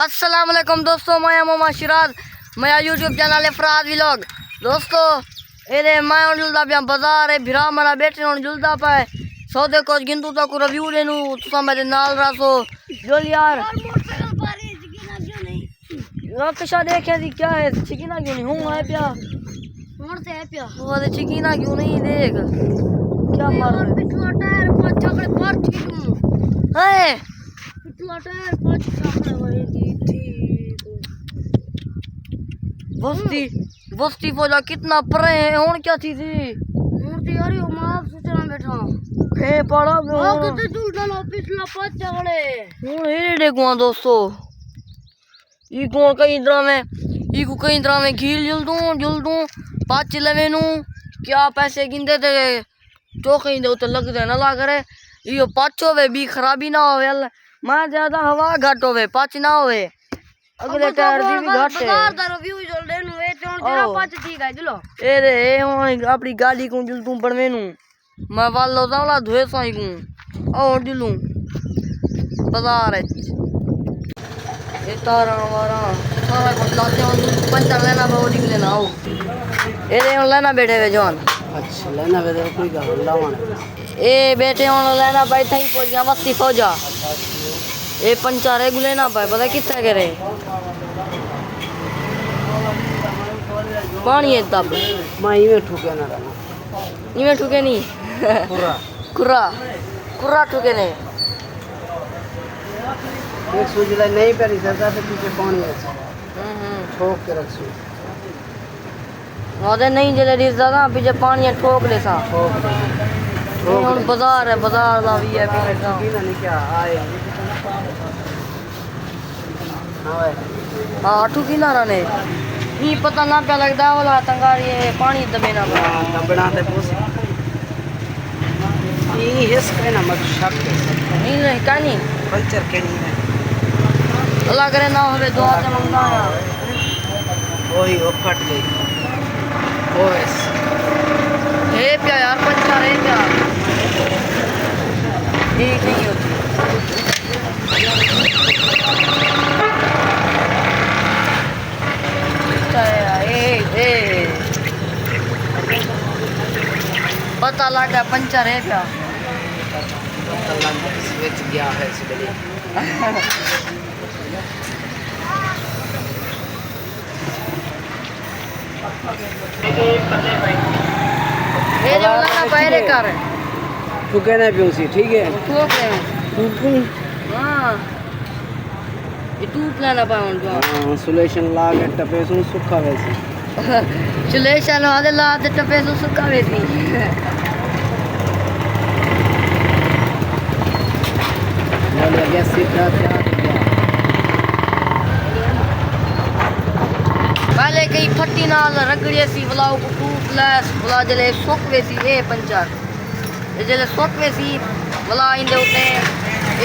अस्सलाम वालेकुम दोस्तों, मैं मोहम्मद शिराज, मेरा यूट्यूब चैनल है फराज व्लॉग। दोस्तों ये मैं जुलदा पे बाजार है भिरा मरा बैठे हूँ जुलदा पे सौदे को गिनतू तक रिव्यू लेनू तुसा मेरे नाल रसो जोल यार रक्षा देखे थी क्या है चिकीना क्यों नहीं हूँ है प्या मोड़ते है प्या वो दे चिकीना क्यों नहीं देख क्या मार पिछला टायर पांच छकड़े पर ठीक है पिछला टायर पांच छकड़े वही थी बस्ती बस्ती फौजा कितना परे है और क्या थी मूर्ति यार यो माफ सोचना बैठा फे पड़ा वो कितने झूठा लो पिछला पांच छकड़े हूँ ये देखो दोस्तों ई कौन कई तरह में ई को कई तरह में घील जुल दूं पाँच लेवेनू क्या पैसे गिनते थे जो कहीं दे तो लग दे ना ला करे यो पाँच होवे भी खराबी ना होवे मैं ज्यादा हवा घट होवे पाँच ना होवे अगले टायर दी भी घट है बाजार दा रिव्यू जोल देनु ए चोन जरा पांच ठीक है चलो ए रे ए हुन अपनी गाड़ी को जुल दूं बनवेनू मैं वालो दावला धोए साई को और जुलूं बाजार है ये तारा वारा सारा कुछ लाते हैं पंचर लेना बहुत निकले ना आओ ये रे लेना बैठे हुए जवान अच्छा लेना वे कोई गल लावन ए बैठे होन लेना भाई थई पहुंच गया मस्ती फौजा ए पंचर है गुले ना भाई पता कितना करे पानी है तब मैं इवे ठुके ना रहना इमे ठुके नहीं पूरा कुर्रा कुर्रा ठुके नहीं एक सूजला नहीं परी सरकार से पीछे पानी है ठोक के रख सू वादे नहीं जले रिश्ता ना पीछे पानी है ठोक ले सा ठोक ਹੁਣ ਬਾਜ਼ਾਰ ਹੈ ਬਾਜ਼ਾਰ ਦਾ ਵੀ ਹੈ ਵੀ की ना नहीं क्या आए हां हाँ ठुकी ना रने नहीं पता ना क्या लगता है वाला तंगार ये पानी दबे ना दबना ते पूछ ये हिस के ना मत शक नहीं नहीं का नहीं पंचर के नहीं है अल्लाह करे ना होवे दुआ से मंगता है वही वो फट गई ओएस हे प्या यार पंचर है क्या ठीक नहीं होती पता लगा पंचर है क्या स्विच गया है इसलिए ये जो लगा पैरे कर ठुके ना पीऊसी ठीक है ठोक रहे हैं ठुकू हाँ ये टूप लेना पाऊँ जो हां सोल्यूशन ला के टपे सु सुखा वैसे चले चलो आधे ला दे टपे सो सुखा वेसी बोले गैस सीधा तैयार पहले कई फट्टी नाल रगड़े सी बुलाओ को टूप लैस बुला जले सुख वेसी ए पंचर ये जले सुख वेसी बुला इंदे उते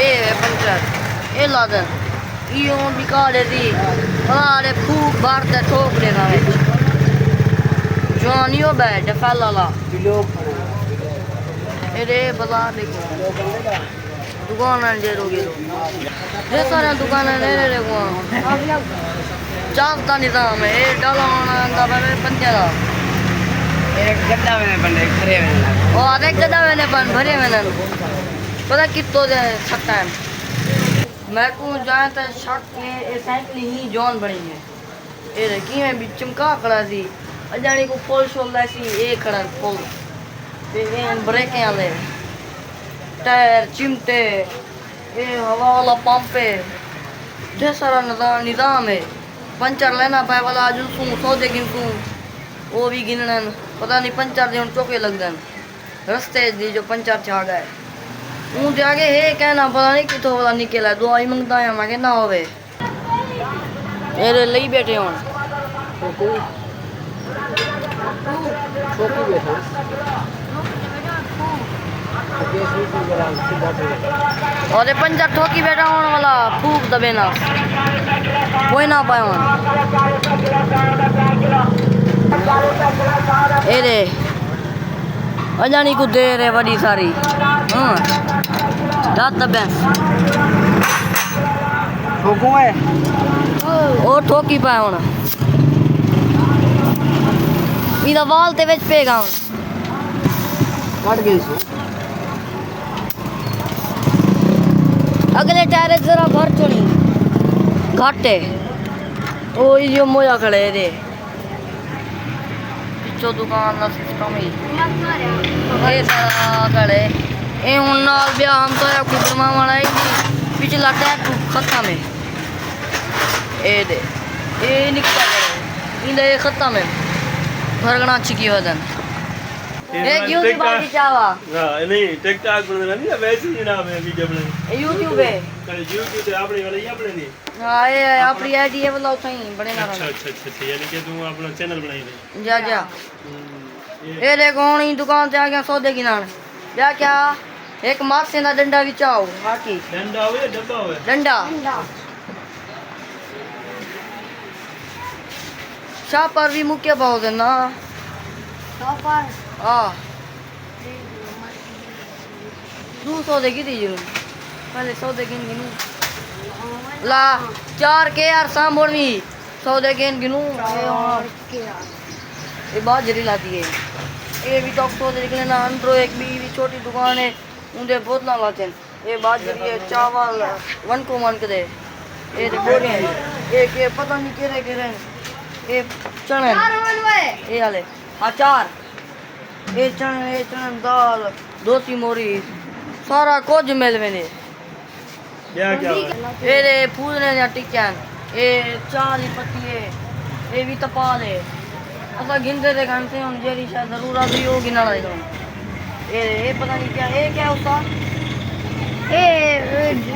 ए पंचर ए लादन इयो बिकाड़े दी बुला रे फूक बार ते ठोक दे ना जवानियो बैठ फैला ला किलो ए बुला देखो दुकान दे रोगे ये सारे दुकान ले रे को चांस का निजाम है ये डालाना दा पंचे दा एक गड्ढा में बंदे खरे में और आधे गड्ढा मैंने बन भरे मैंने पता कितो दे सकता है मैं को जाए तो शक के ए साइकिल ही जॉन बनी है ए रखी में भी चमका खड़ा सी अजानी को फुल शोल सी ए खड़ा फुल ते ब्रेक आले टायर चिमटे ए हवा वाला पंप है जे सारा निजाम है पंचर लेना पाए वाला जुलसूं सौदे गिनसूं वो भी गिनन पता नहीं पंचर दे चौके लग दन रस्ते दी जो पंचर छा गए हूँ जाके हे कहना पता नहीं कितों वाला निकला दुआई मंगता है मैं ना होवे मेरे लई बैठे होन छोकी बैठा और पंचर ठोकी बैठा होने वाला फूक दबे ना कोई ना पाए ए रे अजानी को दे रे बड़ी सारी हाँ रात दबे ठोकू है और ठोकी पाए हुन इदा वाल ते विच पेगा हुन कट गई सो अगले टायर जरा भर चढ़ी घाटे ओ यो मोया खड़े रे पिछो दुकान ना सिस्टम ही ए सारा खड़े ए हुन नाल ब्याह हम तो कुछ वाला ही पिछला टायर खत्म है ए दे ए निकल गए इंदे खत्म है भरगना छिकी वदन ए क्यों की बात चावा हां नहीं टिकटॉक पर नहीं वैसे ही नाम है वीडियो बनाने YouTube है YouTube पे अपनी वाली अपने दी हां ये अपनी आईडी है मतलब सही बने ना अच्छा यानी कि तू अपना चैनल बनाई दे जा ये देखो हुन दुकान से आ गया सौदे गिनान क्या क्या एक मार्क्स ना डंडा विच आओ बाकी डंडा हो या डब्बा हो डंडा शाह पर भी मुख्य बहुत है ना हाँ 200 की थी जरूर पहले 100 गिनू ला 4 के यार सांभोड़वी 100 गिनू ये बहुत जरी लाती है ये भी टॉप 100 निकले ना अंदरो एक भी छोटी दुकान है उनके बहुत ना लाते हैं ये बात जरी है चावल 1 को मान के दे ये बोरे हैं एक ये पता नहीं केरे ये चने ये वाले अचार ये चने दाल दोसी मोरी सारा कुछ मिल मैंने क्या ये रे फूलने या टिकन ये चार ही पत्ती है ये भी तपा दे असा गिनते थे घंटे हम जेरी शायद जरूरत भी होगी ना ये पता नहीं क्या ये क्या उसका ए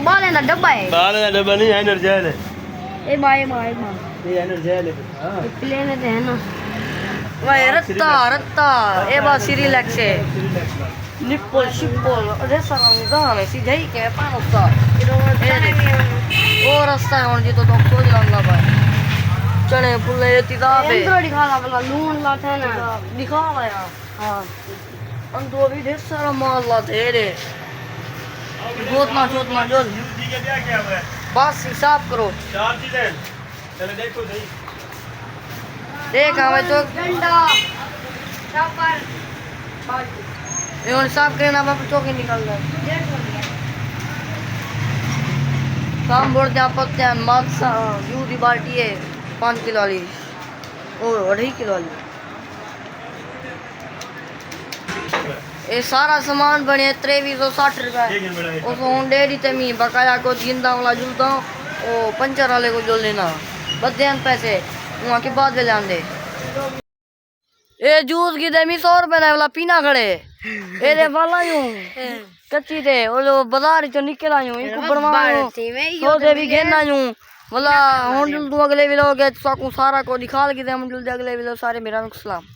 बाले ना डब्बा है बाल का डब्बा नहीं एनर्जाइल है ए माए ये एनर्जाइल है हां प्लेन है ना भाई रत्ता ये बात रिलैक्स है निप्पल शिप्पल अरे सारा निजाम है सीधा ही के पान उसका वो रास्ता है और जी तो सोच लंगा भाई चने पुल्ले तिदाब है अंदर दिखाला वाला लून लाता है ना दिखा रहा है हां अंदर भी ढेर सारा माल लाते रे बहुत ना जोल ठीक है क्या हुआ है बस हिसाब करो 4 चीजें चलो देखो सही देख हमें तो डंडा चापर ये हिसाब करना बाप चौके निकल रहा है काम बोल दिया पत्ते मात्सा यूदी बाल्टी है 5 किलो वाली और 2.5 किलो वाली ये सारा सामान बने 2360 रुपए उस डेरी ते मी बकाया को जिंदा वाला जुलता ओ पंचर वाले को जोल लेना बदेन पैसे वहां के बाद ले आंदे ए जूस की देमी 100 रुपए वाला पीना खड़े ए रे वाला यूं कच्ची थे ओ जो बाजार चो निकल आयो इनको बनवाओ तो दे भी घेना यूं वाला हुन तू अगले विलोग साकू सारा को दिखा के दे हम अगले विलोग सारे मेरा सलाम।